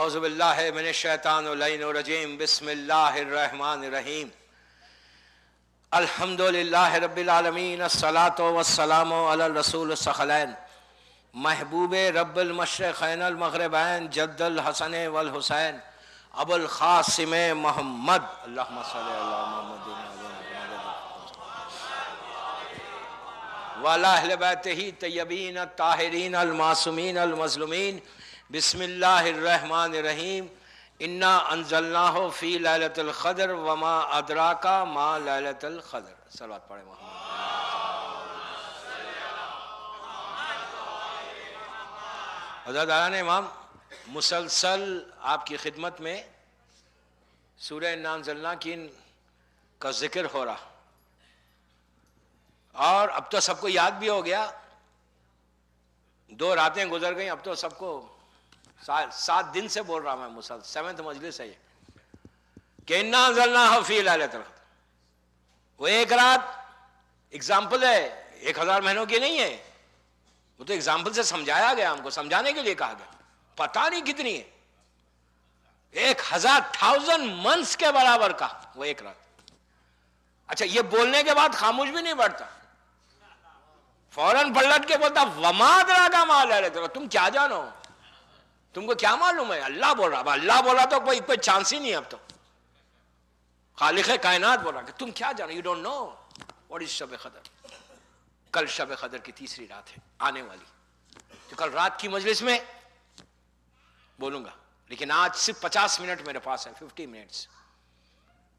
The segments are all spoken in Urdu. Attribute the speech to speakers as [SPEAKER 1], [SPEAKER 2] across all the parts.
[SPEAKER 1] اعوذ باللہ من الشیطان اللعین الرجیم بسم اللہ الرحمن الرحیم الحمدللہ رب العالمین الصلاة والسلام علی الرسول الثقلین محبوب رب المشرقین المغربین جد الحسن والحسین ابو القاسم محمد اللہم صلی اللہ محمد وعلی اہل بیتہ طیبین الطاہرین المعصومین المظلومین بسم اللہ الرحمن الرحیم انا انزلناہ فی لیلۃ القدر وما ادراک ما لیلۃ القدر. صلوات پڑھیں محمد. حضرت اعلیٰ امام مسلسل آپ کی خدمت میں سورہ انا انزلنا کی کا ذکر ہو رہا، اور اب تو سب کو یاد بھی ہو گیا. 2 راتیں گزر گئیں، اب تو سب کو 7 دن سے بول رہا میں مسلسل، 7th مجلس ہے یہ کہ انا انزلناہ فی لیلۃ القدر. وہ ایک رات اگزامپل ہے، 1000 مہینوں کی نہیں ہے. وہ تو اگزامپل سے سمجھایا گیا، ہم کو سمجھانے کے لیے کہا گیا. پتہ نہیں کتنی ہے، 1000 منتھس کے برابر کا وہ ایک رات. اچھا، یہ بولنے کے بعد خاموش بھی نہیں بیٹھتا، فوراً پلٹ کے بولتا وما ادراک ما لیلۃ القدر. تم کیا جانو، تم کو کیا معلوم ہے؟ اللہ بول رہا. اللہ بولا تو کوئی چانس ہی نہیں ہے. اب تو خالق کائنات بول رہا کہ تم کیا جانو، you don't know what is Shab Qadr. کل شب قدر کی تیسری رات ہے آنے والی، تو کل رات کی مجلس میں بولوں گا، لیکن آج صرف 50 منٹ میرے پاس ہے، 50 منٹس.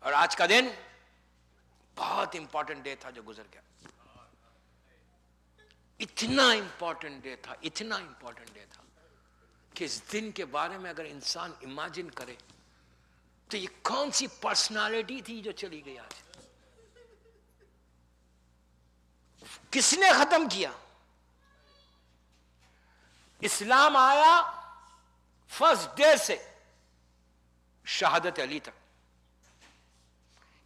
[SPEAKER 1] اور آج کا دن بہت امپورٹنٹ ڈے تھا جو گزر گیا. اتنا امپورٹنٹ ڈے تھا، اتنا امپورٹنٹ ڈے تھا کہ اس دن کے بارے میں اگر انسان امیجن کرے تو یہ کون سی پرسنالٹی تھی جو چلی گئی آج. کس نے ختم کیا؟ اسلام آیا فرسٹ ڈے سے شہادت علی تک.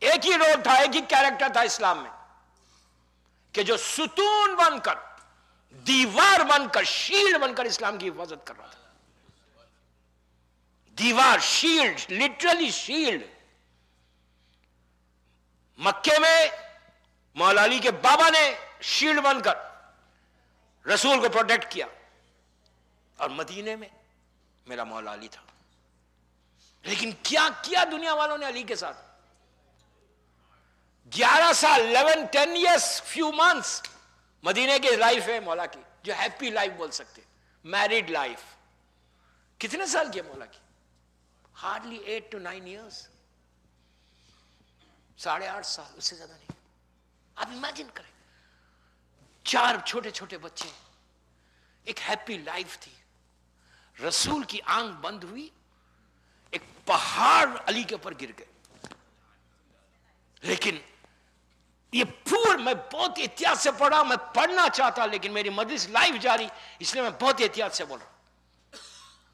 [SPEAKER 1] ایک ہی رول تھا، ایک ہی کیریکٹر تھا اسلام میں کہ جو ستون بن کر، دیوار بن کر، شیلڈ بن کر اسلام کی حفاظت کر رہا تھا. دیوار، شیلڈ، لٹرلی شیلڈ. مکے میں مولا علی کے بابا نے شیلڈ بن کر رسول کو پروٹیکٹ کیا، اور مدینے میں میرا مولا علی تھا. لیکن کیا کیا دنیا والوں نے علی کے ساتھ؟ 11 سال 11-10 years few months مدینے کی لائف ہے مولا کی، جو ہیپی لائف بول سکتے، میریڈ لائف. کتنے سال کی مولا کی؟ ہارڈلی 8 to 9 years، 8.5 سال، اس سے زیادہ نہیں. آپ امیجن کریں، 4 چھوٹے چھوٹے بچے، ایک ہیپی لائف تھی. رسول کی آنکھ بند ہوئی، ایک پہاڑ علی کے اوپر گر گئے. لیکن یہ میں بہت احتیاط سے پڑھا، میں پڑھنا چاہتا لیکن میری مجلس لائف جاری، اس لیے میں بہت احتیاط سے بول رہا ہوں.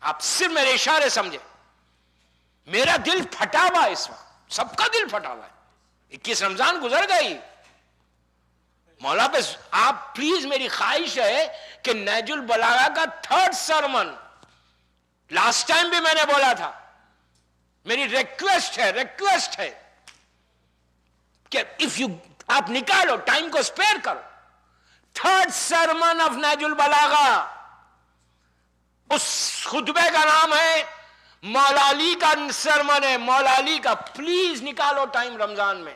[SPEAKER 1] آپ صرف میرے اشارے سمجھے. میرا دل پھٹا ہوا ہے اس وقت، سب کا دل پھٹا ہوا ہے. 21 رمضان گزر گئی. مولا پہ آپ پلیز، میری خواہش ہے کہ نہج البلاغہ کا 3rd سرمن، لاسٹ ٹائم بھی میں نے بولا تھا، میری ریکویسٹ ہے کہ آپ نکالو ٹائم کو سپیئر کرو. 3rd سرمن آف نہج البلاغہ، اس خطبے کا نام ہے مولا علی کا سرمن ہے، مولا علی کا. پلیز نکالو ٹائم رمضان میں.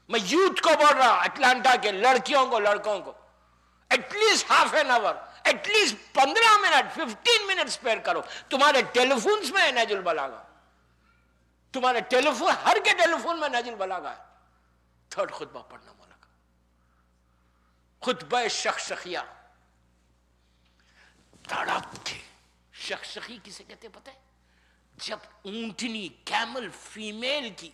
[SPEAKER 1] میں یوتھ کو بول رہا، اٹلانٹا کے لڑکیوں کو، لڑکوں کو، at least ½ an hour، at least 15 minute 15 minute spare کرو. تمہارے ٹیلی فونز میں ہے نہج البلاغہ، تمہارے ٹیلیفون، ہر کے ٹیلی فون میں نہج البلاغہ ہے. 3rd خطبہ پڑھنا مولا کا، خطبہ شخشخیہ. تڑپ کے. شخشخی کسے کہتے پتہ ہے؟ جب اونٹنی، کیمل، فیمیل کی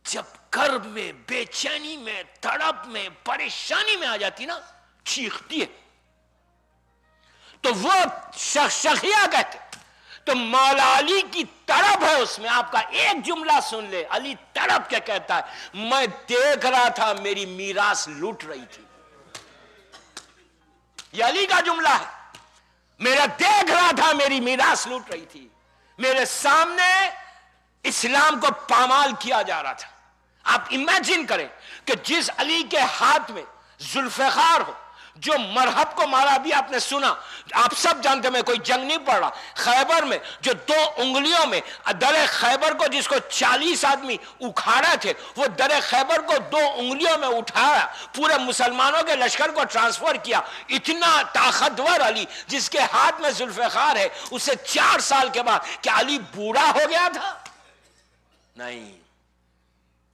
[SPEAKER 1] جب کرب میں، بے چینی میں، تڑپ میں، پریشانی میں آ جاتی نا، چیختی ہے، تو وہ شخشخیہ کہتے. تو مولا علی کی تڑپ ہے اس میں. آپ کا ایک جملہ سن لے، علی تڑپ کے کہتا ہے میں دیکھ رہا تھا میری میراث لوٹ رہی تھی. یہ علی کا جملہ ہے. میرا دیکھ رہا تھا میری میراث لوٹ رہی تھی. میرے سامنے اسلام کو پامال کیا جا رہا تھا. آپ امیجن کریں کہ جس علی کے ہاتھ میں ذوالفقار ہو, جو مرہب کو مارا, بھی آپ نے سنا, آپ سب جانتے, میں کوئی جنگ نہیں پڑھ رہا, خیبر میں جو 2 انگلیوں میں در خیبر کو جس کو 40 آدمی اکھاڑے تھے, وہ در خیبر کو 2 انگلیوں میں اٹھایا, پورے مسلمانوں کے لشکر کو ٹرانسفر کیا. اتنا طاقتور علی جس کے ہاتھ میں ذوالفقار ہے, اسے 4 سال کے بعد کیا علی بوڑھا ہو گیا تھا؟ نہیں.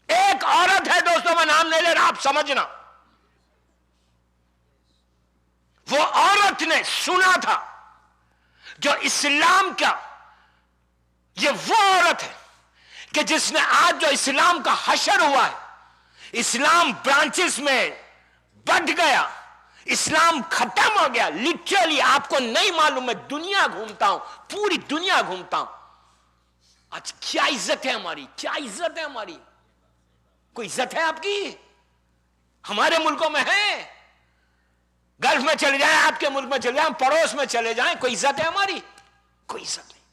[SPEAKER 1] ایک عورت ہے دوستوں, میں نام نہیں لے رہا, آپ سمجھنا, وہ عورت نے سنا تھا جو اسلام کا, یہ وہ عورت ہے کہ جس نے آج جو اسلام کا حشر ہوا ہے, اسلام برانچز میں بڑھ گیا, اسلام ختم ہو گیا. لٹرلی آپ کو نہیں معلوم, میں دنیا گھومتا ہوں, پوری دنیا گھومتا ہوں, آج کیا عزت ہے ہماری, کیا عزت ہے ہماری. کوئی عزت ہے آپ کی؟ ہمارے ملکوں میں ہے, گلف میں چلے جائیں, آپ کے ملک میں چلے جائیں, پڑوس میں چلے جائیں, کوئی عزت ہے ہماری؟ کوئی عزت نہیں.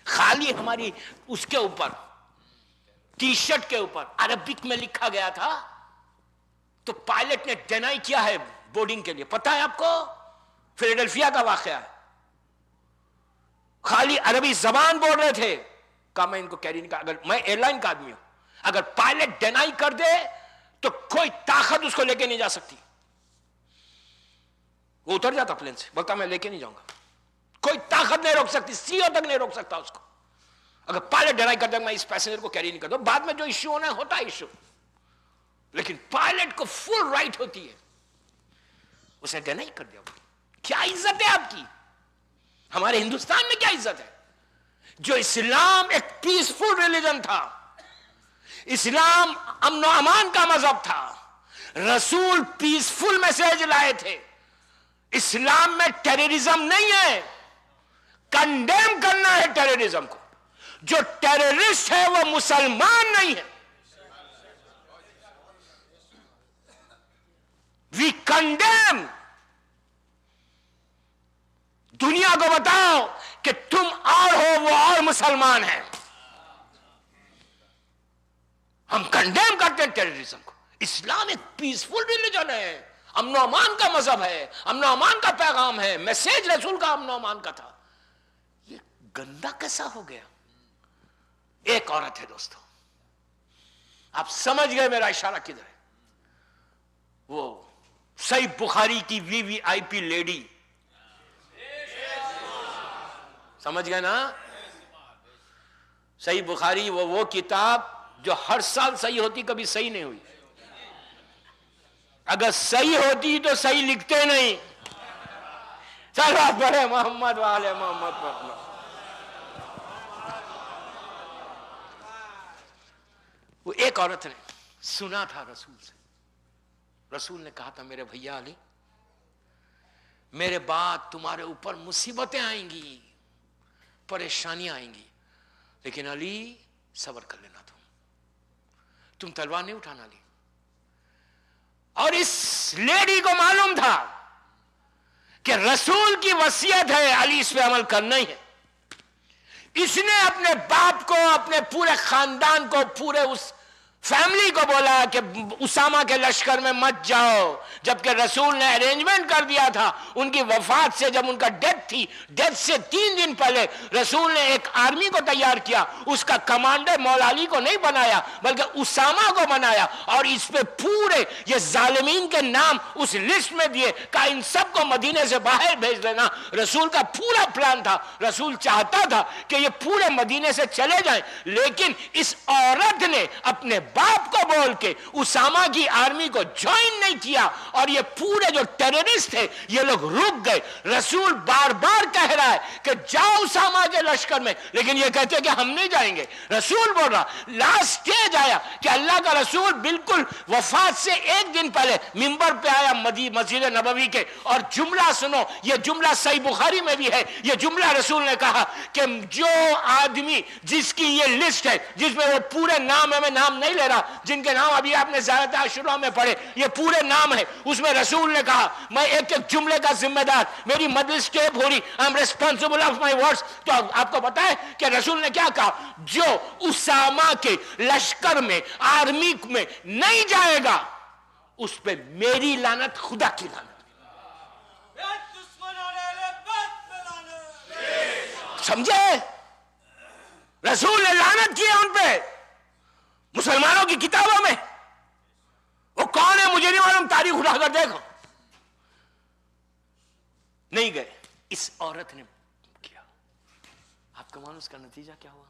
[SPEAKER 1] خالی ہماری اس کے اوپر ٹی شرٹ کے اوپر عربک میں لکھا گیا تھا, تو پائلٹ نے ڈینائی کیا ہے بورڈنگ کے لیے. پتا ہے آپ کو, فیلاڈیلفیا کا واقعہ ہے, خالی عربی زبان بول رہے تھے. کہا میں ان کو کیری نہیں کہا, اگر میں ایئر لائن کا آدمی ہوں, اگر پائلٹ ڈینائی کر دے تو کوئی طاقت اس کو لے کے نہیں جا سکتی. وہ اتر جاتا پلین سے, بولتا میں لے کے نہیں جاؤں گا, کوئی طاقت نہیں روک سکتی, سی او تک نہیں روک سکتا اس کو. اگر پائلٹ ڈینائی کر دے میں اس پیسنجر کو کیری نہیں کرتا, بعد میں جو ایشو ہونا ہے ہوتا ہے ایشو, لیکن پائلٹ کو فل رائٹ ہوتی ہے, اسے ڈینائی کر دیا. کیا عزت ہے آپ کی؟ ہمارے ہندوستان میں کیا عزت ہے؟ جو اسلام ایک پیسفل ریلیجن تھا, اسلام امن و امان کا مذہب تھا, رسول پیسفل میسج لائے تھے. اسلام میں ٹیررزم نہیں ہے, کنڈیم کرنا ہے ٹیررزم کو. جو ٹیررسٹ ہے وہ مسلمان نہیں ہے. وی کنڈیم. دنیا کو بتاؤ کہ تم اور ہو, وہ اور مسلمان ہیں. ہم کنڈیم کرتے ہیں ٹیررزم کو. اسلام ایک پیسفل ریلیجن ہے, امن و امان کا مذہب ہے, امن و امان کا پیغام ہے, میسج رسول کا امن و امان کا تھا. یہ گندا کیسا ہو گیا؟ ایک عورت ہے دوستو, آپ سمجھ گئے میرا اشارہ کدھر ہے. وہ صحیح بخاری کی وی وی آئی پی لیڈی, سمجھ گئے نا؟ صحیح بخاری وہ کتاب جو ہر سال صحیح ہوتی, کبھی صحیح نہیں ہوئی. اگر صحیح ہوتی تو صحیح لکھتے نہیں. چلو بڑے محمد والے محمد پر. وہ ایک عورت نے سنا تھا رسول سے, رسول نے کہا تھا میرے بھیا علی, میرے بعد تمہارے اوپر مصیبتیں آئیں گی, پریشانیاں آئیں گی, لیکن علی صبر کر لینا, تم تلوار نہیں اٹھانا علی. اور اس لیڈی کو معلوم تھا کہ رسول کی وصیت ہے, علی اس پہ عمل کرنا ہی ہے. اس نے اپنے باپ کو, اپنے پورے خاندان کو, پورے اس فیملی کو بولا کہ اسامہ کے لشکر میں مت جاؤ, جبکہ رسول نے ارینجمنٹ کر دیا تھا. ان کی وفات سے, جب ان کا ڈیتھ تھی, ڈیتھ سے 3 دن پہلے رسول نے ایک آرمی کو تیار کیا. اس کا کمانڈر مولا علی کو نہیں بنایا بلکہ اسامہ کو بنایا, اور اس پہ پورے یہ ظالمین کے نام اس لسٹ میں دیے, کہا ان سب کو مدینے سے باہر بھیج دینا. رسول کا پورا پلان تھا, رسول چاہتا تھا کہ یہ پورے مدینے سے چلے جائیں, لیکن اس عورت نے اپنے باپ کو بول کے اسامہ کی آرمی کو جوائن نہیں کیا, اور یہ پورے جو ٹیررسٹ تھے یہ لوگ رک گئے. رسول بار بار کہہ رہا ہے کہ جاؤ اسامہ کے لشکر میں, لیکن یہ کہتے ہیں کہ ہم نہیں جائیں گے. رسول بول رہا, لاسٹ سٹیج آیا کہ اللہ کا رسول بالکل وفات سے 1 دن پہلے منبر پہ آیا مسجد نبوی کے, اور جملہ سنو, یہ جملہ صحیح بخاری میں بھی ہے. یہ جملہ رسول نے کہا کہ جو آدمی جس کی یہ لسٹ ہے, جس میں وہ پورے نام ہے, میں نام نہیں لے دے رہا, جن کے نام ابھی آپ نے زیارت عاشورہ میں پڑھے, یہ پورے نام ہے. اس میں رسول نے کہا میں ایک ایک جملے کا ذمہ دار, میری مجلس ٹیپ ہو رہی, I am responsible of my words. تو آپ کو پتا ہے کہ رسول نے کیا کہا, جو اسامہ کے لشکر میں, آرمی میں نہیں جائے گا اس پہ میری لعنت, خدا کی لعنت. سمجھے؟ رسول نے لعنت کی ہے ان پہ, مسلمانوں کی کتابوں میں. وہ کون ہے مجھے نہیں معلوم, تاریخ اٹھا کر دیکھو. نہیں گئے, اس عورت نے کیا. آپ کا معلوم اس کا نتیجہ کیا ہوا؟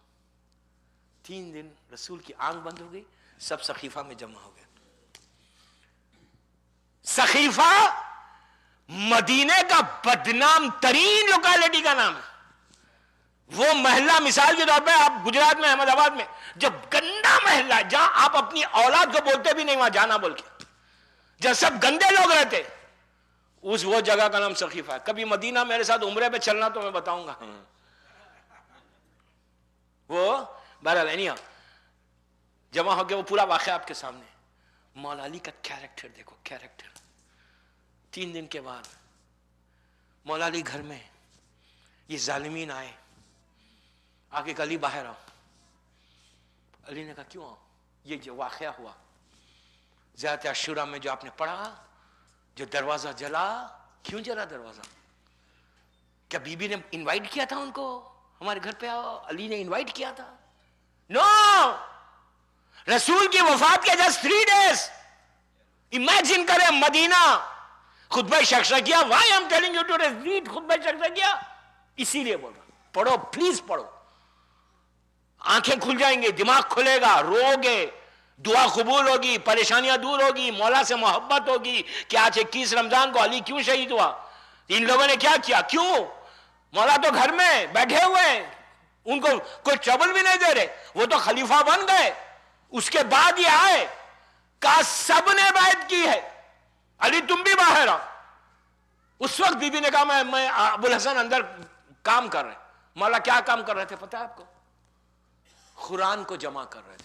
[SPEAKER 1] 3 دن رسول کی آنکھ بند ہو گئی, سب سقیفہ میں جمع ہو گئے. سقیفہ مدینے کا بدنام ترین لوکیلٹی کا نام ہے. وہ محلہ مثال کے طور پہ آپ گجرات میں, احمد آباد میں, جب گندا محلہ جہاں آپ اپنی اولاد کو بولتے بھی نہیں وہاں جانا بول کے, جہاں سب گندے لوگ رہتے, وہ جگہ کا نام سقیفہ ہے. کبھی مدینہ میرے ساتھ عمرے پہ چلنا تو میں بتاؤں گا. وہ بہرحال نہیں جمع ہو کے وہ پورا واقعہ آپ کے سامنے. مولا علی کا کیریکٹر دیکھو, کیریکٹر. 3 دن کے بعد مولا علی گھر میں, یہ ظالمین آئے, آگے علی باہر آؤ. علی نے کہا کیوں آؤ؟ یہ جو واقعہ ہوا زیارت عاشورہ میں جو آپ نے پڑھا, جو دروازہ جلا, کیوں جلا دروازہ؟ کیا بی بی نے انوائٹ کیا تھا ان کو ہمارے گھر پہ آؤ؟ علی نے انوائٹ کیا تھا؟ نو, رسول کی وفات کے جسٹ 3 days. امیجن کریں مدینہ, خطبہ شخصیہ. Why am telling you to read خطبہ شخصیہ, اسی لیے بول رہا ہوں, پڑھو پلیز پڑھو. آنکھیں کھل جائیں گی, دماغ کھلے گا, رو گے, دعا قبول ہوگی, پریشانیاں دور ہوگی, مولا سے محبت ہوگی کہ آج 21 رمضان کو علی کیوں شہید ہوا, ان لوگوں نے کیا کیا, کیوں. مولا تو گھر میں بیٹھے ہوئے ہیں, ان کو کوئی ٹربل بھی نہیں دے رہے, وہ تو خلیفہ بن گئے. اس کے بعد یہ آئے, کہا سب نے بیعت کی ہے, علی تم بھی باہر آؤ. اس وقت بی بی نے کہا میں ابو الحسن اندر کام کر رہے. مولا کیا کام کر رہے تھے پتا ہے آپ کو؟ قرآن کو جمع کر رہے تھے.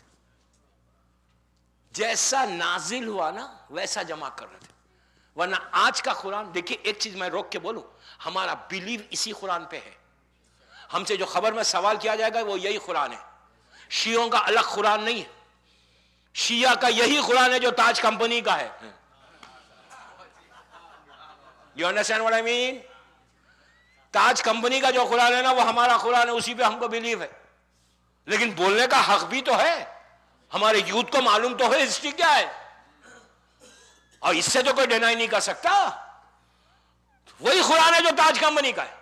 [SPEAKER 1] جیسا نازل ہوا نا ویسا جمع کر رہے تھے. ورنہ آج کا قرآن دیکھیے, ایک چیز میں روک کے بولوں, ہمارا بیلیو اسی قرآن پہ ہے. ہم سے جو خبر میں سوال کیا جائے گا وہ یہی قرآن ہے. شیعوں کا الگ قرآن نہیں ہے, شیعہ کا یہی قرآن ہے جو تاج کمپنی کا ہے. You understand what I mean? Taj company کا جو قرآن ہے نا وہ ہمارا قرآن ہے, اسی پہ ہم کو بیلیو ہے. لیکن بولنے کا حق بھی تو ہے, ہمارے یوتھ کو معلوم تو ہے ہسٹری کیا ہے, اور اس سے تو کوئی ڈینائی نہیں کر سکتا. وہی قرآن ہے جو تاج کمپنی کا ہے,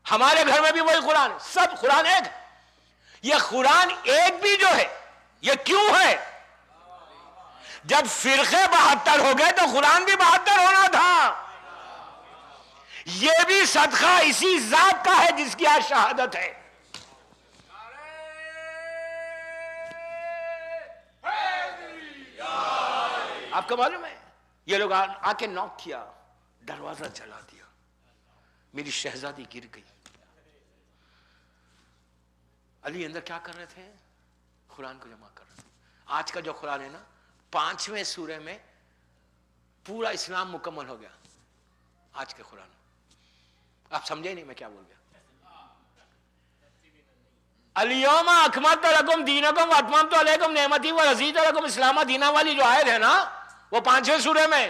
[SPEAKER 1] ہمارے گھر میں بھی وہی قرآن ہے, سب قرآن ایک. یہ قرآن ایک بھی جو ہے یہ کیوں ہے؟ جب فرقے 72 ہو گئے تو قرآن بھی 72 ہونا تھا. یہ بھی صدقہ اسی ذات کا ہے جس کی آج شہادت ہے. آپ کو معلوم ہے یہ لوگ آ کے نوک کیا, دروازہ جلا دیا, میری شہزادی گر گئی. علی اندر کیا کر رہے تھے؟ قرآن کو جمع کر رہے تھے. آج کا جو قرآن ہے نا 5ویں سورے میں پورا اسلام مکمل ہو گیا. آج کے قرآن آپ سمجھے نہیں میں کیا بول گیا. الیوم اکملت لکم دینکم واتممت علیکم نعمتی ورضیت لکم اسلام دینا والی جو آیت ہے نا وہ 5ویں سورے میں.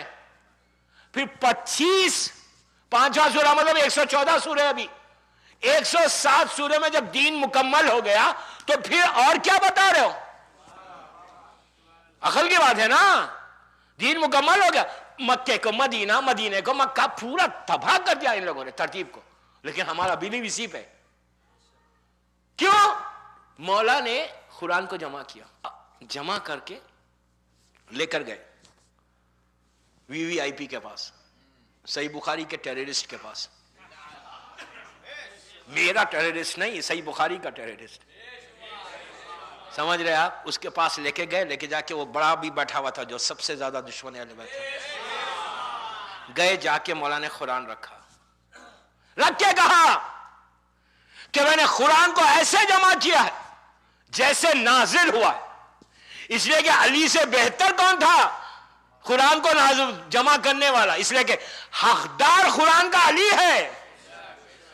[SPEAKER 1] پھر 5واں سورہ مطلب 114 سورے. ابھی 107 سورے میں جب دین مکمل ہو گیا تو پھر اور کیا بتا رہے ہو؟ عقل کی بات ہے نا. دین مکمل ہو گیا, مکے کو مدینہ, مدینے کو مکہ, پورا تباہ کر دیا ان لوگوں نے ترتیب کو. لیکن ہمارا بیلیو اسی پہ. کیوں؟ مولا نے قرآن کو جمع کیا, جمع کر کے لے کر گئے VVIP کے پاس, صحیح بخاری کے ٹیررسٹ کے پاس. میرا ٹیررسٹ نہیں, صحیح بخاری کا ٹیررسٹ, سمجھ رہے آپ؟ اس کے پاس لے کے گئے, لے کے جا کے وہ بڑا بھی بیٹھا ہوا تھا جو سب سے زیادہ دشمن اہل بیت تھا. گئے, جا کے مولا نے قرآن رکھا, رکھ کے کہا کہ میں نے قرآن کو ایسے جمع کیا ہے جیسے نازل ہوا ہے. اس لیے کہ علی سے بہتر کون تھا قرآن کو جمع کرنے والا؟ اس لیے کہ حقدار قرآن کا علی ہے،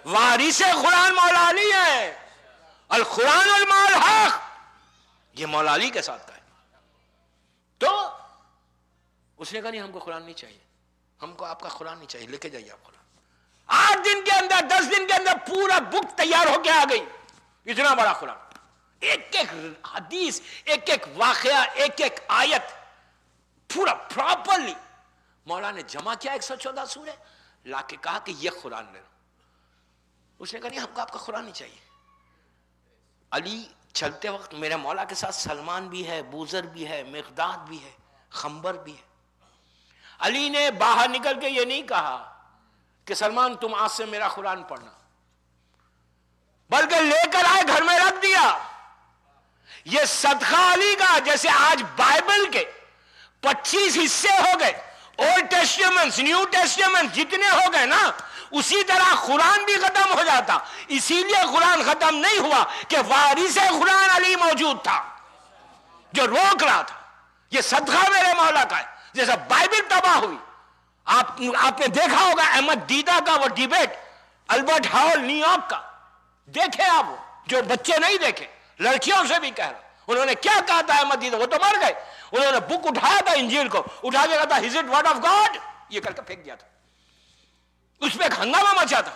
[SPEAKER 1] وارث قرآن مولا علی ہے، القرآن المال حق، یہ مولا علی کے ساتھ کا ہے۔ تو اس نے کہا نہیں ہم کو قرآن نہیں چاہیے، ہم کو آپ کا قرآن نہیں چاہیے، لے کے جائیے آپ قرآن۔ 8 دن کے اندر 10 دن کے اندر پورا بک تیار ہو کے آ گئی، اتنا بڑا قرآن، ایک ایک حدیث، ایک ایک واقعہ، ایک ایک آیت پورا پراپرلی مولا نے جمع کیا، 114 سورے لا کے کہا کہ یہ قرآن لے لو۔ اس نے کہا نہیں ہم کو آپ کا قرآن نہیں چاہیے۔ علی چلتے وقت میرے مولا کے ساتھ سلمان بھی ہے، بوذر بھی ہے، مقداد بھی ہے، خنبر بھی ہے۔ علی نے باہر نکل کے یہ نہیں کہا کہ سلمان تم آج سے میرا قرآن پڑھنا، بلکہ لے کر آئے گھر میں رکھ دیا۔ یہ صدقہ علی کا، جیسے آج بائبل کے 25 حصے ہو گئے، اولڈ ٹیسٹیمنٹس، نیو ٹیسٹیمنٹس جتنے ہو گئے نا، اسی طرح قرآن بھی ختم ہو جاتا۔ اسی لیے قرآن ختم نہیں ہوا کہ وارث قرآن علی موجود تھا جو روک رہا تھا۔ یہ صدقہ میرے مولا کا ہے۔ جیسا بائبل تباہ ہوئی، آپ نے دیکھا ہوگا احمد دیدہ کا وہ debate Albert hall new York کا، دیکھے آپ، جو بچے نہیں دیکھے، لڑکیوں سے بھی کہہ رہا، انہوں نے کیا کہا تھا احمد دیدہ، وہ تو مر گئے، انہوں نے بک اٹھایا تھا انجیل کو، اٹھا کے کہا تھا is it word of God، یہ کر کے پھینک دیا تھا۔ اس پہ ایک ہنگامہ مچا تھا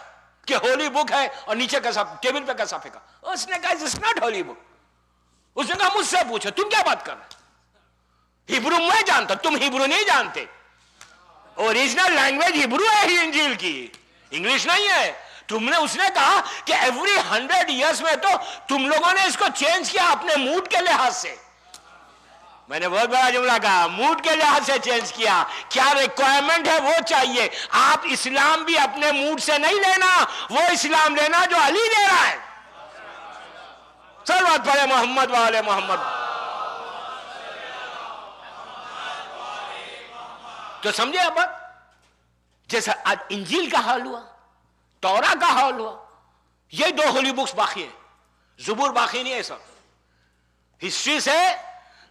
[SPEAKER 1] کہ ہولی بک ہے، اور نیچے کیسا ٹیبل پہ کیسا پھینکا۔ اس نے کہا it's not holy book۔ اس نے کہا مجھ سے پوچھو تم کیا بات کر رہے، ہیبرو میں جانتا، تم ہیبرو نہیں جانتے، اوریجنل لینگویج ہیبرو ہے ہی انجیل کی، انگلش نہیں ہے۔ تم نے، اس نے کہا کہ ایوری 100 ایئرس میں تو تم لوگوں نے اس کو چینج کیا اپنے موڈ کے لحاظ سے۔ میں نے بہت بڑا جملہ کہا، موڈ کے لحاظ سے چینج کیا، کیا ریکوائرمنٹ ہے وہ چاہیے۔ آپ اسلام بھی اپنے موڈ سے نہیں لینا، وہ اسلام لینا جو علی دے رہا ہے۔ صلوات پڑھے محمد والے محمد۔ تو سمجھے اب جیسا آج انجیل کا حال ہوا، تورا کا حال ہوا، یہ 2 ہولی بکس باقی ہیں، زبور باقی نہیں ہے۔ سب ہسٹری سے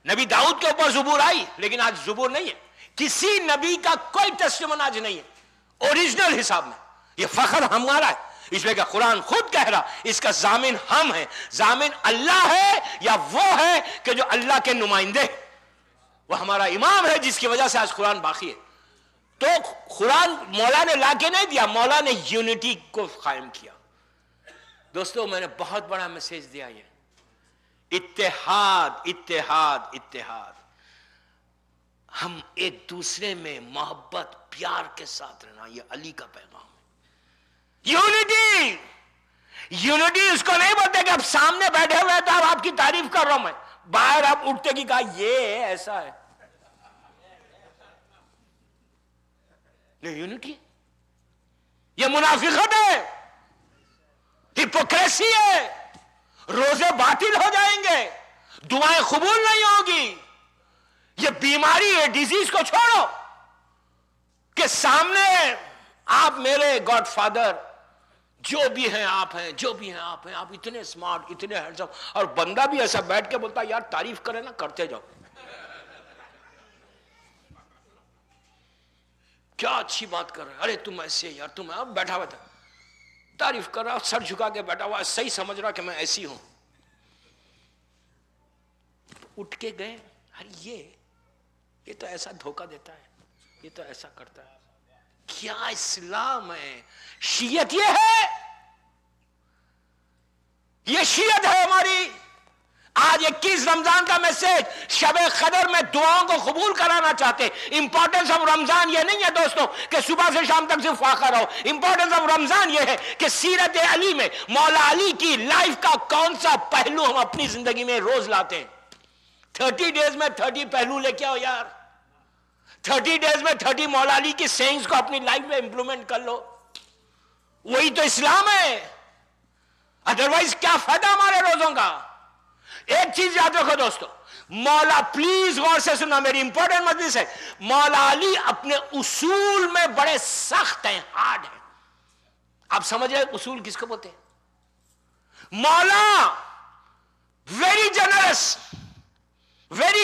[SPEAKER 1] نبی داؤد کے اوپر زبور آئی، لیکن آج زبور نہیں ہے، کسی نبی کا کوئی ٹیسٹیمن آج نہیں ہے اوریجنل حساب میں۔ یہ فخر ہمارا ہے، اس لیے کہ قرآن خود کہہ رہا اس کا ضامن ہم ہیں۔ ضامن اللہ ہے یا وہ ہے کہ جو اللہ کے نمائندے، وہ ہمارا امام ہے جس کی وجہ سے آج قرآن باقی ہے۔ تو قرآن مولا نے لا کے نہیں دیا، مولا نے یونٹی کو قائم کیا۔ دوستو میں نے بہت بڑا میسج دیا، یہ اتحاد اتحاد اتحاد، ہم ایک دوسرے میں محبت پیار کے ساتھ رہنا، یہ علی کا پیغام ہے۔ یونٹی، یونٹی اس کو نہیں بولتے کہ آپ سامنے بیٹھے ہوئے تو آپ کی تعریف کر رہا ہوں میں، باہر آپ اٹھتے کی کہا یہ ایسا ہے، یہ یونٹی، یہ منافقت ہے، ہپوکریسی ہے، روزے باطل ہو جائیں گے، دعائیں قبول نہیں ہوگی، یہ بیماری ہے، ڈیزیز کو چھوڑو کہ سامنے آپ میرے گاڈ فادر جو بھی ہیں آپ ہیں، جو بھی ہیں آپ ہیں، آپ اتنے سمارٹ، اتنے ہینڈسم، اور بندہ بھی ایسا بیٹھ کے بولتا یار تعریف کرے نا، کرتے جاؤ، کیا اچھی بات کر رہے ہیں، ارے تم ایسے یار، تم اب بیٹھا ہوا تھا تعریف کر رہا، سر جھکا کے بیٹھا ہوا، صحیح سمجھ رہا کہ میں ایسی ہوں۔ اٹھ کے گئے، ارے یہ تو ایسا دھوکہ دیتا ہے، یہ تو ایسا کرتا ہے، کیا اسلام ہے؟ شیعت یہ ہے، یہ شیعت ہے ہماری۔ آج 21 رمضان کا میسج، شب قدر میں دعاؤں کو قبول کرانا چاہتے۔ امپورٹنس آف رمضان یہ نہیں ہے دوستوں کہ صبح سے شام تک صرف فاقہ رہو، امپورٹنس آف رمضان یہ ہے کہ سیرت علی میں مولا علی کی لائف کا کون سا پہلو ہم اپنی زندگی میں روز لاتے ہیں۔ 30 ڈیز میں 30 پہلو لے کے آؤ یار، 30 ڈیز میں 30 مولا علی کی سینگز کو اپنی لائف میں امپلیمنٹ کر لو، وہی تو اسلام ہے۔ ادروائز کیا فائدہ ہمارے روزوں کا؟ ایک چیز یاد رکھو دوستو، مولا، پلیز غور سے سننا، میری امپورٹنٹ مجلس ہے، مولا علی اپنے اصول میں بڑے سخت ہیں، ہارڈ ہیں۔ آپ سمجھ رہے اصول کس کو بولتے ہیں؟ مولا ویری جنرس، ویری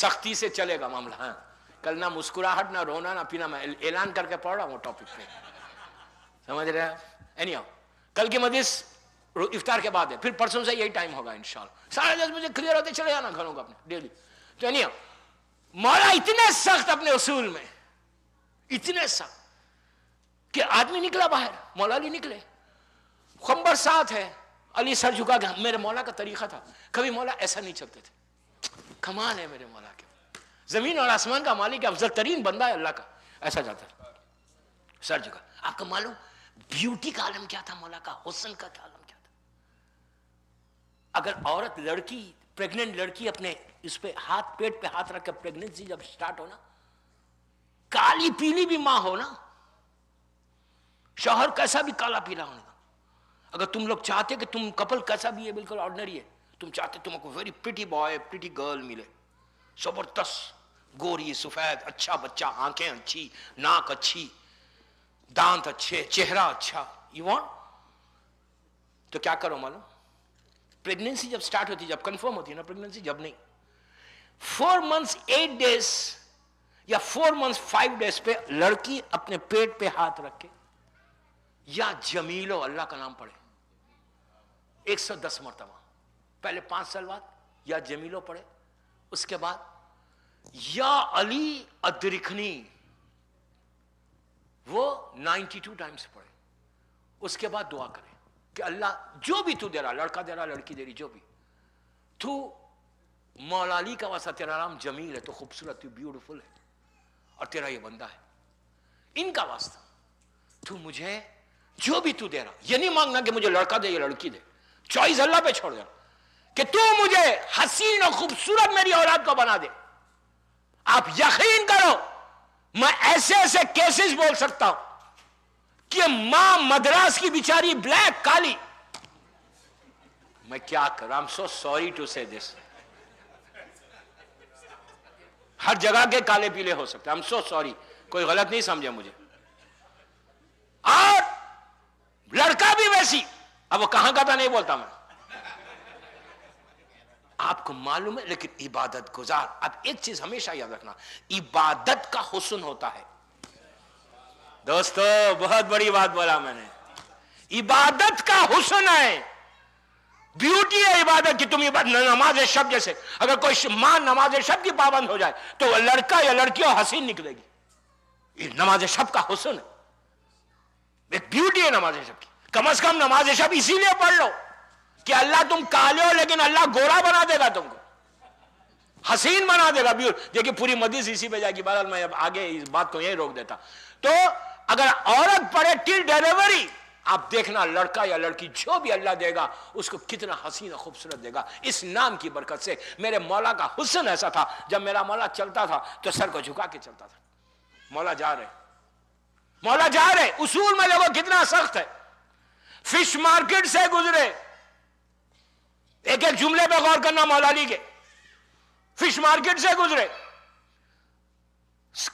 [SPEAKER 1] سختی سے چلے گا معاملہ. ہاں کل نہ مسکراہٹ نہ رونا نہ پینا, میں اعلان کر کے پڑھ رہا ہوں ٹاپک پہ, سمجھ رہے ہیں. اینی ہاؤ کل کی مجلس افطار کے بعد ہے, پھر پرسوں سے یہی ٹائم ہوگا انشاءاللہ. 10:30 بجے کلیئر ہوتے چلے جانا گھروں کو اپنے ڈیلی. تو اینی ہاؤ مولا اتنے سخت اپنے اصول میں, اتنے سخت کہ آدمی نکلا باہر, مولا علی نکلے, خمبر ساتھ ہے, علی سر جھکا گیا. میرے مولا کا طریقہ تھا, کبھی مولا ایسا نہیں چلتے تھے. کمال ہے میرے مولا کے, زمین اور آسمان کا مالک, افضل ترین بندہ ہے اللہ کا, ایسا جاتا ہے سر جھکا. آپ کو معلوم بیوٹی کا عالم کیا تھا مولا کا, حسن کا عالم کیا تھا. اگر عورت لڑکی, پریگننٹ لڑکی اپنے اس پہ ہاتھ, پیٹ پہ ہاتھ رکھ کے پریگننسی جب سٹارٹ ہونا, کالی پیلی بھی ماں ہو نا, شوہر کیسا بھی کالا پیلا ہونے کا, اگر تم لوگ چاہتے کہ تم کپل کیسا بھی ہے بالکل آرڈنری ہے, تم چاہتے تم کو very pretty boy pretty girl ملے, زبردست گوری سفید اچھا بچہ, آنکھیں اچھی, ناک اچھی, دانت اچھے, چہرہ اچھا, یو وانٹ, تو کیا کرو معلوم, پریگننسی جب سٹارٹ ہوتی, جب کنفرم ہوتی ہے نا پریگننسی, جب نہیں, 4 months 8 days یا 4 months 5 days پہ لڑکی اپنے پیٹ پہ ہاتھ رکھ کے یا جمیلو اللہ کا نام پڑھے 110 مرتبہ, پہلے 5 سال بعد یا جمیلو پڑھے, اس کے بعد یا علی ادرکنی وہ 92 ٹائمز پڑھے, اس کے بعد دعا کرے کہ اللہ جو بھی تو دے رہا, لڑکا دے رہا, لڑکی دے رہی, جو بھی, تو مولا علی کا واسطہ تیرا نام جمیل ہے, تو خوبصورت, تو بیوٹیفل ہے, اور تیرا یہ بندہ ہے, ان کا واسطہ تو مجھے جو بھی تو دے رہا, یہ نہیں مانگنا کہ مجھے لڑکا دے یا لڑکی دے, چوائس اللہ پہ چھوڑ دینا, کہ تو مجھے حسین اور خوبصورت میری اولاد کو بنا دے. آپ یقین کرو میں ایسے ایسے کیسز بول سکتا ہوں کہ ماں مدراس کی بیچاری بلیک کالی, میں کیا کروں, I'm so sorry to say this, ہر جگہ کے کالے پیلے ہو سکتے, I'm so sorry, کوئی غلط نہیں سمجھے مجھے, اور لڑکا بھی ویسی, اب وہ کہاں کا تھا نہیں بولتا میں, آپ کو معلوم ہے. لیکن عبادت گزار, اب ایک چیز ہمیشہ یاد رکھنا, عبادت کا حسن ہوتا ہے دوستو, بہت بڑی بات بولا میں نے, عبادت کا حسن ہے, بیوٹی ہے عبادت کی. تم نماز شب جیسے, اگر کوئی ماں نماز شب کی پابند ہو جائے تو لڑکا یا لڑکی حسین نکلے گی. یہ نماز شب کا حسن ہے, ایک بیوٹی ہے نماز شب کی. کم از کم نماز شب اسی لیے پڑھ لو کہ اللہ تم کالے ہو لیکن اللہ گورا بنا دے گا, تم کو حسین بنا دے گا. دیکھیے پوری مدیس اسی پہ جائے گی. بہرحال میں اب آگے اس بات کو یہی روک دیتا. تو اگر عورت پڑھے ٹل ڈیلیوری, آپ دیکھنا لڑکا یا لڑکی جو بھی اللہ دے گا اس کو کتنا حسین اور خوبصورت دے گا. اس نام کی برکت سے میرے مولا کا حسن ایسا تھا, جب میرا مولا چلتا تھا تو سر کو جھکا کے چلتا تھا. مولا جا رہے, مولا جا رہے, اصول میں دیکھو کتنا سخت ہے. فش مارکیٹ سے گزرے, ایک ایک جملے پہ غور کرنا مولا علی کے, فش مارکیٹ سے گزرے,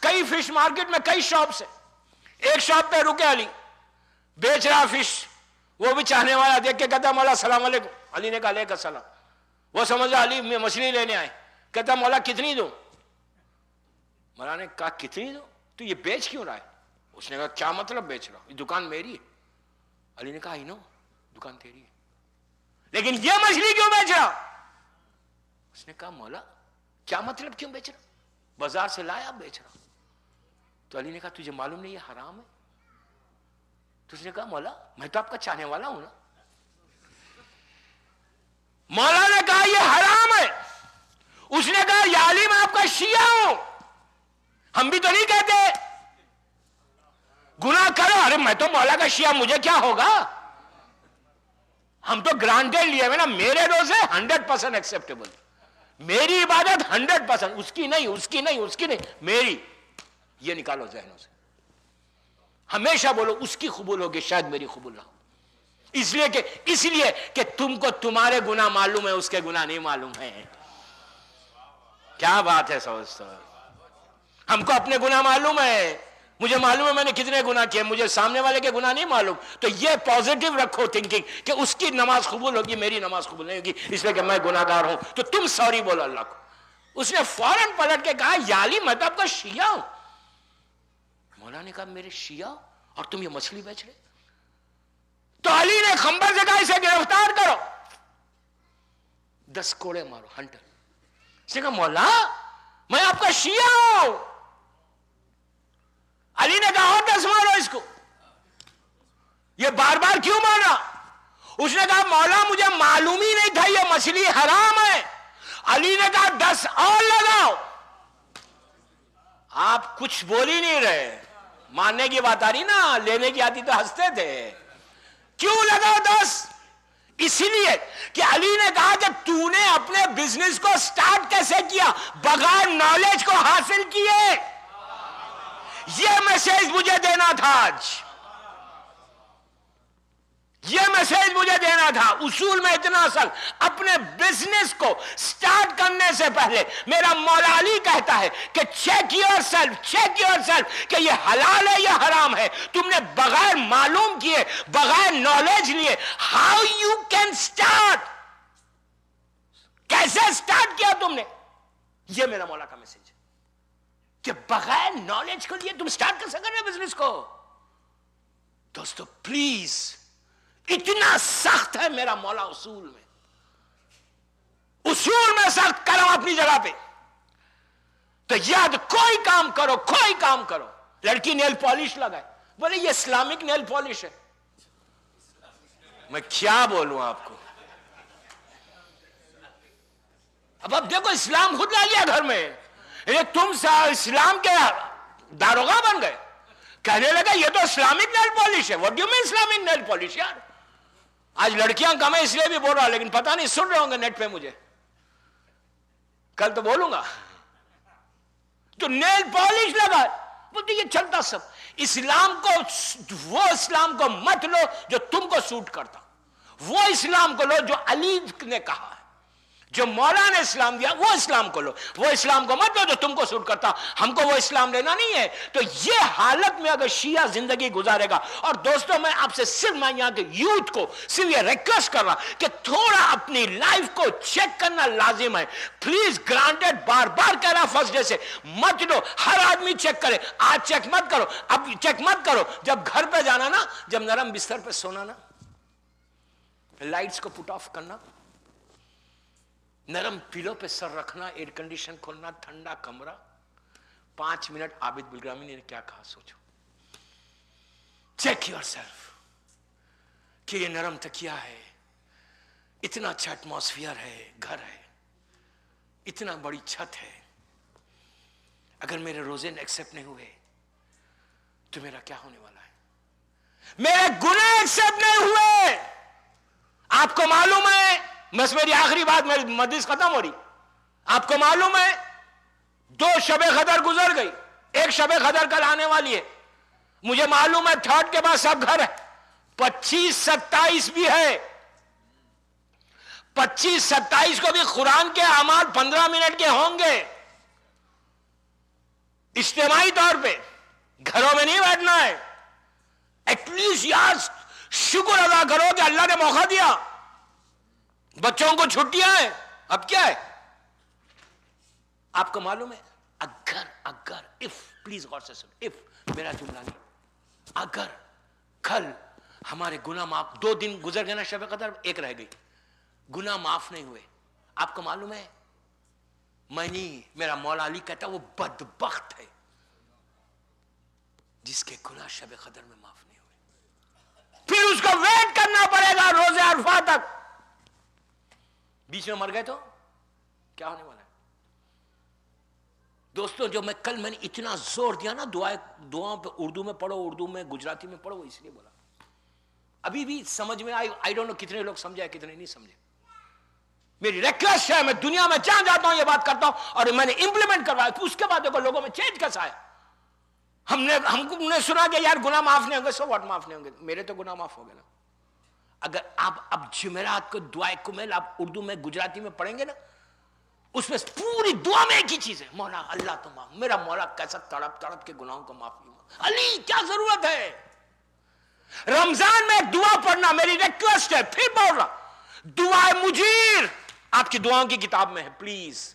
[SPEAKER 1] کئی فش مارکیٹ میں کئی شاپس ہیں, ایک شاپ پہ رکے علی, بیچ رہا فش, وہ بھی چاہنے والا دیکھ کے کہتا مولا السلام علیکم. علی نے کہا علیکم السلام. وہ سمجھا علی میں مچھلی لینے آئے, کہتا مولا کتنی دوں. مولا نے کہا کتنی دوں, تو یہ بیچ کیوں رہا ہے. اس نے کہا کیا مطلب بیچ رہا ہوں, یہ دکان میری ہے. علی نے کہا ہی نو دکان تیری ہے, لیکن یہ مچھلی کیوں بیچ رہا. اس نے کہا مولا کیا مطلب کیوں بیچ رہا, بازار سے لایا بیچ رہا. تو علی نے کہا تجھے معلوم نہیں یہ حرام ہے. تو اس نے کہا مولا میں تو آپ کا چاہنے والا ہوں نا. مولا نے کہا یہ حرام ہے. اس نے کہا یا علی میں آپ کا شیعہ ہوں, ہم بھی تو نہیں کہتے گناہ کرو. ارے میں تو مولا کا شیعہ, مجھے کیا ہوگا, ہم تو گرانٹیڈ لیے ہوئے نا, میرے روزے 100% ایکسیپٹیبل, میری عبادت 100%, اس کی نہیں, اس کی نہیں, اس کی نہیں, میری. یہ نکالو ذہنوں سے, ہمیشہ بولو اس کی قبول ہوگی, شاید میری قبول نہ ہو. اس لیے کہ تم کو تمہارے گناہ معلوم ہے, اس کے گناہ نہیں معلوم ہے. کیا بات ہے دوستو, ہم کو اپنے گناہ معلوم ہے, مجھے معلوم ہے میں نے کتنے گناہ کیے, مجھے سامنے والے کے گناہ نہیں معلوم. تو یہ پازیٹیو رکھو تھنکنگ کہ اس کی نماز قبول ہوگی, میری نماز قبول نہیں ہوگی, اس لیے کہ میں گناہ گار ہوں. تو تم سوری بولو اللہ کو, اس نے فوراً پلٹ کے کہا یا علی میں تو آپ کا شیعہ ہوں. مولا نے کہا میرے شیعہ اور تم یہ مچھلی بیچ رہے؟ تو علی نے خنبر سے کہا اسے گرفتار کرو, 10 کوڑے مارو. ہنٹر اس نے کہا مولا میں آپ کا شیعہ ہوں. علی نے کہا اور 10 مارو اس کو. یہ بار بار کیوں مارا؟ اس نے کہا مولا مجھے معلوم ہی نہیں تھا یہ مچھلی حرام ہے. علی نے کہا 10 اور لگاؤ. آپ کچھ بول ہی نہیں رہے. ماننے کی بات آ رہی نا, لینے کی آتی تو ہنستے تھے. کیوں لگاؤ 10؟ اسی لیے کہ علی نے کہا کہ تو نے اپنے بزنس کو سٹارٹ کیسے کیا؟ بغیر نالج کو حاصل کیے. یہ میسج مجھے دینا تھا آج, یہ میسج مجھے دینا تھا. اصول میں اتنا اصل, اپنے بزنس کو سٹارٹ کرنے سے پہلے میرا مولا علی کہتا ہے کہ چیک یور سیلف کہ یہ حلال ہے یا حرام ہے. تم نے بغیر معلوم کیے, بغیر نالج لیے, ہاؤ یو کین سٹارٹ, کیسے سٹارٹ کیا تم نے؟ یہ میرا مولا کا میسج ہے کہ بغیر نالج کو لیے تم سٹارٹ کر سکتے ہیں بزنس کو. دوستو پلیز, اتنا سخت ہے میرا مولا اصول میں. اصول میں سخت کرو اپنی جگہ پہ. تو یاد, کوئی کام کرو. لڑکی نیل پالش لگائے, بولے یہ اسلامک نیل پالش ہے. میں کیا بولوں آپ کو؟ اب دیکھو اسلام خود لا لیا گھر میں. تم اسلام کے داروغہ بن گئے. کہنے لگا یہ تو اسلامک نیل پالش ہے. What do you mean Islamic nail polish? یار آج لڑکیاں کم ہے اس لیے بھی بول رہا, لیکن پتہ نہیں سن رہے ہوں گے نیٹ پہ مجھے, کل تو بولوں گا. تو نیل پالش لگا, بولتے یہ چلتا سب. اسلام کو مت لو جو تم کو سوٹ کرتا, وہ اسلام کو لو جو علی نے کہا ہے. جو مولا نے اسلام دیا وہ اسلام کو لو, وہ اسلام کو مت لو جو تم کو سوٹ کرتا. ہم کو وہ اسلام لینا نہیں ہے. تو یہ حالت میں اگر شیعہ زندگی گزارے گا, اور دوستوں میں آپ سے صرف میں یہاں کے یوتھ کو صرف یہ ریکویسٹ کر رہا کہ تھوڑا اپنی لائف کو چیک کرنا لازم ہے. پلیز گرانٹڈ, بار بار کہہ رہا فرسٹ ڈے سے, مت لو. ہر آدمی چیک کرے. آج چیک مت کرو, اب چیک مت کرو. جب گھر پہ جانا نا, جب نرم بستر پہ سونا نا, لائٹس کو پٹ آف کرنا, نرم پیلو پہ سر رکھنا, ایئر کنڈیشن کھولنا, ٹھنڈا کمرہ, 5 منٹ. عابد بلگرامی نے کیا کہا سوچو. چیک یور سیلف کہ یہ نرم تکیہ ہے, اتنا اچھا ایٹماسفیئر ہے, گھر ہے, اتنا بڑی چھت ہے. اگر میرے روزے ایکسپٹ نہیں ہوئے تو میرا کیا ہونے والا ہے؟ میرے گناہ ایکسپٹ نہیں ہوئے. آپ کو معلوم ہے, بس میری آخری بات, میری مجلس ختم ہو رہی. آپ کو معلوم ہے 2 شب قدر گزر گئی, 1 شب قدر کل آنے والی ہے. مجھے معلوم ہے 3rd کے بعد سب گھر ہے. 25-27 بھی ہے. 25-27 کو بھی قرآن کے اعمال 15 منٹ کے ہوں گے, اجتماعی طور پہ. گھروں میں نہیں بیٹھنا ہے. ایٹ لیسٹ یار شکر ادا کرو کہ اللہ نے موقع دیا. بچوں کو چھٹیاں ہیں, اب کیا ہے؟ آپ کو معلوم ہے, اگر پلیز غور سے سن, میرا جملہ نہیں, اگر کل ہمارے گناہ معاف, 2 دن گزر گئے نا شب قدر, 1 رہ گئی, گناہ معاف نہیں ہوئے, آپ کو معلوم ہے میں نہیں, میرا مولا علی کہتا وہ بدبخت ہے جس کے گناہ شب قدر میں معاف نہیں ہوئے. پھر اس کو ویٹ کرنا پڑے گا روزے عرفہ تک. بیچ میں مر گئے تو کیا ہونے والا ہے؟ دوستوں جو میں نے اتنا زور دیا نا دعاؤں پہ, اردو میں پڑھو, اردو میں, گجراتی میں پڑھو, اس لیے بولا. ابھی بھی سمجھ میں آئی ڈونٹ نو کتنے لوگ سمجھے کتنے نہیں سمجھے. میری ریکویسٹ ہے, میں دنیا میں جہاں جاتا ہوں یہ بات کرتا ہوں, اور میں نے امپلیمنٹ کروایا. اس کے بعد دیکھو لوگوں میں چینج کیسا ہے. ہم نے سنا کہ یار گناہ معاف نہیں ہوں گے, سو واٹ معاف نہیں ہوں گے. میرے تو گناہ معاف ہو گئے نا. اگر آپ اب جمعرات کو دعائے کمیل آپ اردو میں, گجراتی میں پڑھیں گے نا, اس میں پوری دعا میں ایک ہی چیز ہے, مولا اللہ تو معاف. میرا مولا کیسا تڑپ تڑپ کے گناہوں کو معاف کیا. علی کیا ضرورت ہے؟ رمضان میں ایک دعا پڑھنا میری ریکویسٹ ہے, پھر بول رہا, دعائے مجیر آپ کی دعاؤں کی کتاب میں ہے. پلیز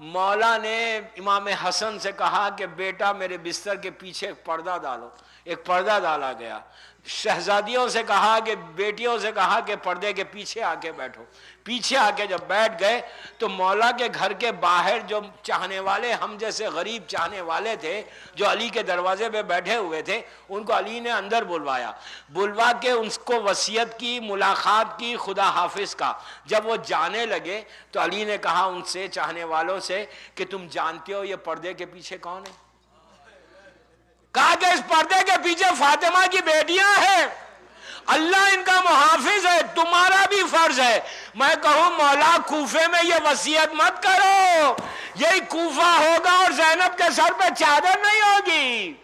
[SPEAKER 1] مولا نے امام حسن سے کہا کہ بیٹا میرے بستر کے پیچھے ایک پردہ ڈالو. ایک پردہ ڈالا گیا. شہزادیوں سے کہا کہ بیٹیوں سے کہا کہ پردے کے پیچھے آ کے بیٹھو. پیچھے آ کے جب بیٹھ گئے تو مولا کے گھر کے باہر جو چاہنے والے ہم جیسے غریب چاہنے والے تھے جو علی کے دروازے پہ بیٹھے ہوئے تھے ان کو علی نے اندر بلوایا. بلوا کے ان کو وصیت کی, ملاقات کی, خدا حافظ کا. جب وہ جانے لگے تو علی نے کہا ان سے, چاہنے والوں سے, کہ تم جانتے ہو یہ پردے کے پیچھے کون ہے؟ کہا کہ اس پردے کے پیچھے فاطمہ کی بیٹیاں ہیں. اللہ ان کا محافظ ہے, تمہارا بھی فرض ہے. میں کہوں مولا کوفے میں یہ وصیت مت کرو, یہی کوفہ ہوگا اور زینب کے سر پہ چادر نہیں ہوگی.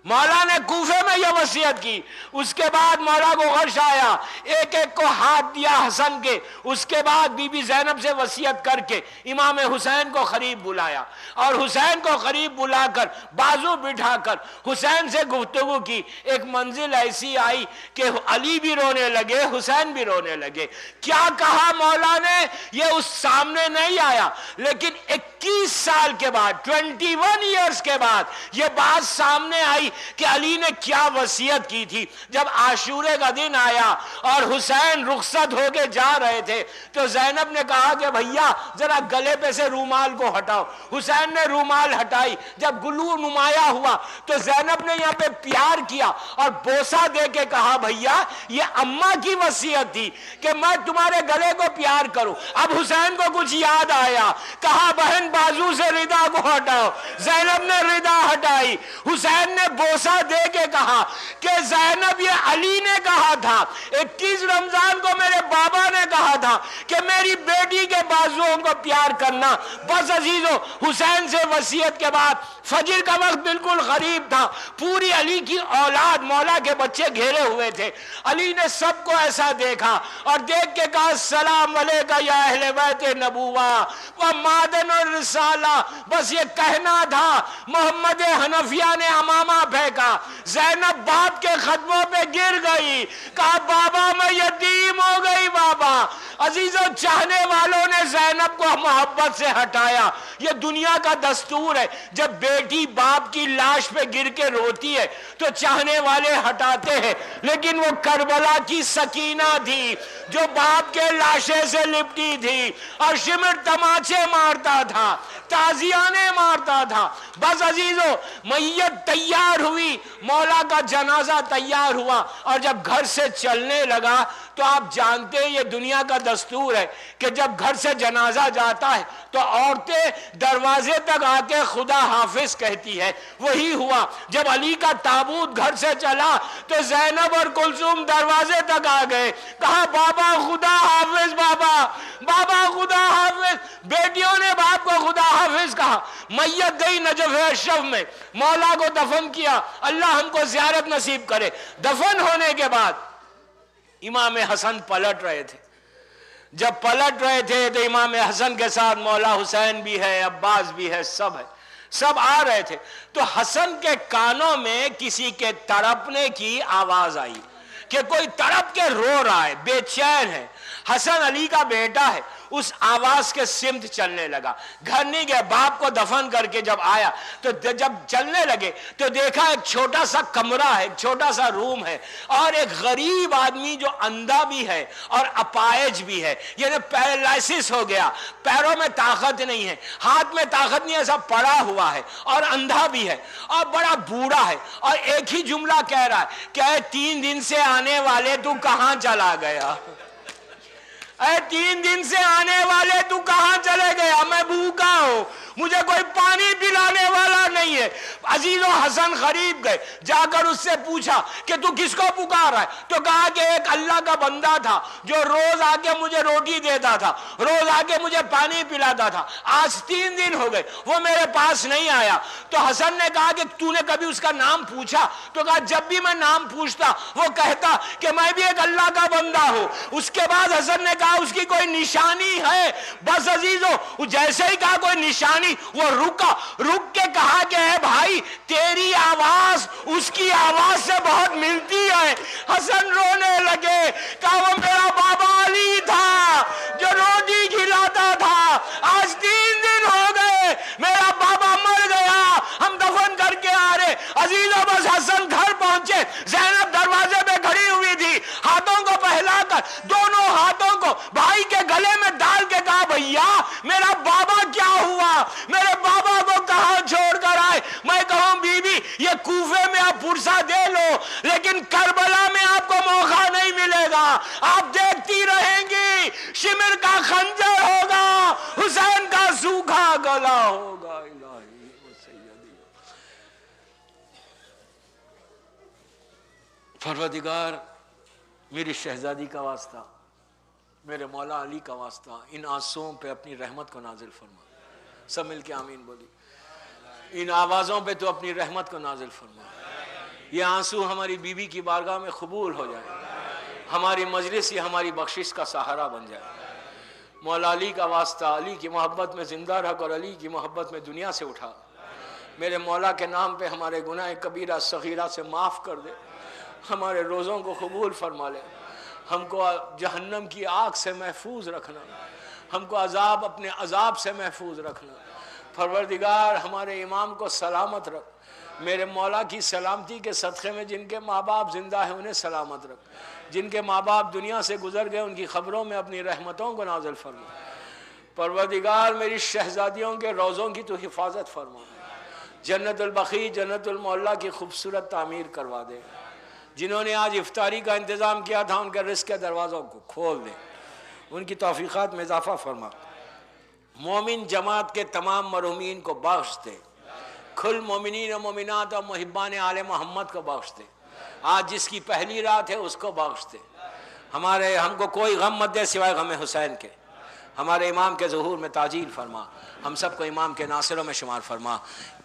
[SPEAKER 1] مولا نے کوفے میں یہ وصیت کی. اس کے بعد مولا کو غش آیا, ایک ایک کو ہاتھ دیا حسن کے. اس کے بعد بی بی زینب سے وصیت کر کے امام حسین کو قریب بلایا, اور حسین کو قریب بلا کر بازو بٹھا کر حسین سے گفتگو کی. ایک منزل ایسی آئی کہ علی بھی رونے لگے, حسین بھی رونے لگے. کیا کہا مولا نے یہ اس سامنے نہیں آیا, لیکن 21 سال کے بعد, 21 ایئرز کے بعد یہ بات سامنے آئی کہ علی نے کیا وصیت کی تھی. جب عاشورے کا دن آیا اور حسین رخصت ہو کے جا رہے تھے تو زینب نے کہا کہ بھیا ذرا گلے پہ سے رومال کو ہٹاؤ. حسین نے رومال ہٹائی. جب گلو نمایاں ہوا تو زینب نے یہاں پہ پیار کیا اور بوسہ دے کے کہا بھیا یہ اماں کی وصیت تھی کہ میں تمہارے گلے کو پیار کروں. اب حسین کو کچھ یاد آیا, کہا بہن بازو سے ردا کو ہٹاؤ. زینب نے ردا ہٹائی. حسین نے بوسہ دے کے کہا کہ زینب یہ علی نے کہا تھا, 21 رمضان کو میرے بابا نے کہا تھا کہ میری بیٹی کے بازوؤں کو پیار کرنا. بس عزیزو, حسین سے وصیت کے بعد فجر کا وقت بالکل قریب تھا. پوری علی کی اولاد مولا کے بچے گھیرے ہوئے تھے. علی نے سب کو ایسا دیکھا اور دیکھ کے کہا السلام علیکہ یا اہل بیت نبوہ و معدن الرسالہ. بس یہ کہنا تھا. محمد حنفیہ نے امامہ پھینکا. زینب باپ کے قدموں پہ گر گئی, کہا بابا میں یتیم ہو گئی بابا. عزیزو, چاہنے والوں نے زینب کو محبت سے ہٹایا. یہ دنیا کا دستور ہے, جب بیٹی باپ کی لاش پہ گر کے روتی ہے تو چاہنے والے ہٹاتے ہیں. لیکن وہ کربلا کی سکینہ تھی جو باپ کے لاشے سے لپٹی تھی اور شمر تماچے مارتا تھا, تازیانے مارتا تھا. بس عزیزو, میت تیار ہوئی, مولا کا جنازہ تیار ہوا, اور جب گھر سے چلنے لگا تو آپ جانتے ہیں یہ دنیا کا دستور ہے کہ جب گھر سے جنازہ جاتا ہے تو عورتیں دروازے تک آ کے خدا حافظ کہتی ہے. وہی ہوا. جب علی کا تابوت گھر سے چلا تو زینب اور کلثوم دروازے تک آ گئے, کہا بابا خدا حافظ, بابا بابا خدا حافظ. بیٹیوں نے باپ کو خدا حافظ کہا. میت گئی نجف اشرف میں, مولا کو دفن کیا. اللہ ہم کو زیارت نصیب کرے. دفن ہونے کے بعد امام حسن پلٹ رہے تھے. جب پلٹ رہے تھے تو امام حسن کے ساتھ مولا حسین بھی ہے, عباس بھی ہے, سب ہے, سب آ رہے تھے. تو حسن کے کانوں میں کسی کے تڑپنے کی آواز آئی کہ کوئی تڑپ کے رو رہا ہے, بے چین ہے. حسن علی کا بیٹا ہے, اس آواز کے سمت چلنے لگا. گھر نہیں گیا, باپ کو دفن کر کے جب آیا تو جب چلنے لگے تو دیکھا ایک چھوٹا سا کمرہ ہے, ایک چھوٹا سا روم ہے, اور ایک غریب آدمی جو اندھا بھی ہے اور اپائج بھی ہے, یعنی پیرالائسس ہو گیا, پیروں میں طاقت نہیں ہے, ہاتھ میں طاقت نہیں ہے, ایسا پڑا ہوا ہے اور اندھا بھی ہے اور بڑا بوڑھا ہے, اور ایک ہی جملہ کہہ رہا ہے کہ 3 دن سے آنے والے تو کہاں چلا گیا, اے 3 دن سے آنے والے تو کہاں چلے گیا, میں بھوکا ہوں, مجھے کوئی پانی پلانے والا نہیں ہے. عزیز و حسن قریب گئے, جا کر اس سے پوچھا کہ تو کس کو پکار رہا ہے؟ تو کہا کہ ایک اللہ کا بندہ تھا جو روز آ کے مجھے روٹی دیتا تھا, روز آ کے مجھے پانی پلاتا تھا, آج 3 دن ہو گئے وہ میرے پاس نہیں آیا. تو حسن نے کہا کہ تو نے کبھی اس کا نام پوچھا؟ تو کہا جب بھی میں نام پوچھتا وہ کہتا کہ میں بھی ایک اللہ کا بندہ ہوں. اس کے بعد حسن نے کہا اس کی کوئی نشانی ہے؟ بس عزیزو, جیسے ہی کہا کوئی نشانی, وہ رکا, رک کے کہا کہ اے بھائی تیری آواز اس کی آواز سے بہت ملتی ہے. حسن رونے لگے, کہا وہ میرا بابا علی تھا جو روٹی کھلاتا تھا, آج 3 دن ہو عزیز و بس حسن گھر پہنچے، زینب دروازے پہ کھڑی ہوئی تھی، ہاتھوں کو پہلا کر دونوں ہاتھوں کو بھائی کے گلے میں ڈال کے کہا بھیا میرا بابا کیا ہوا، میرے بابا کو کہاں چھوڑ کر آئے؟ میں کہوں بی بی یہ کوفے میں آپ پرسہ دے لو لیکن کربلا میں آپ کو موقع نہیں ملے گا، آپ دیکھتی رہیں گی شمر کا خنجر ہوگا، حسین کا سوکھا گلا ہوگا۔ الہی و سیدی پروردگار، میری شہزادی کا واسطہ، میرے مولا علی کا واسطہ، ان آنسوؤں پہ اپنی رحمت کو نازل فرما۔ سب مل کے آمین بولی۔ ان آوازوں پہ تو اپنی رحمت کو نازل فرما۔ یہ آنسو ہماری بیوی کی بارگاہ میں قبول ہو جائے، ہماری مجلس یہ ہماری بخشش کا سہارا بن جائے۔ مولا علی کا واسطہ، علی کی محبت میں زندہ رکھ اور علی کی محبت میں دنیا سے اٹھا۔ میرے مولا کے نام پہ ہمارے گناہ کبیرہ صغیرہ سے معاف کر دے، ہمارے روزوں کو قبول فرما لے، ہم کو جہنم کی آگ سے محفوظ رکھنا، ہم کو عذاب اپنے عذاب سے محفوظ رکھنا۔ پروردگار ہمارے امام کو سلامت رکھ، میرے مولا کی سلامتی کے صدقے میں جن کے ماں باپ زندہ ہیں انہیں سلامت رکھ، جن کے ماں باپ دنیا سے گزر گئے ان کی خبروں میں اپنی رحمتوں کو نازل فرما۔ پروردگار میری شہزادیوں کے روزوں کی تو حفاظت فرما، جنت البقیع جنت المعلا کی خوبصورت تعمیر کروا دے۔ جنہوں نے آج افطاری کا انتظام کیا تھا ان کے رزق کے دروازوں کو کھول دے، ان کی توفیقات میں اضافہ فرما۔ مومن جماعت کے تمام مرحومین کو بخش دے، کل مومنین و مومنات اور محبان آل محمد کو بخش دے۔ آج جس کی پہلی رات ہے اس کو بخش دے۔ ہم کو کوئی غم مت دے سوائے غم حسین کے۔ ہمارے امام کے ظہور میں تعجیل فرما، ہم سب کو امام کے ناصروں میں شمار فرما۔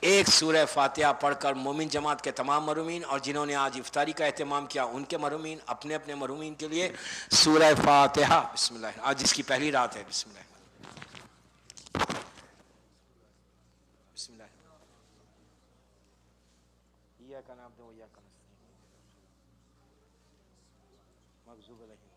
[SPEAKER 1] ایک سورہ فاتحہ پڑھ کر مومن جماعت کے تمام مرحومین اور جنہوں نے آج افطاری کا اہتمام کیا ان کے مرحومین، اپنے اپنے مرحومین کے لیے سورہ فاتحہ۔ بسم اللہ۔ آج جس کی پہلی رات ہے، بسم اللہ بسم اللہ۔ ایاک نعبد و ایاک نستعین، مغضوب علیہم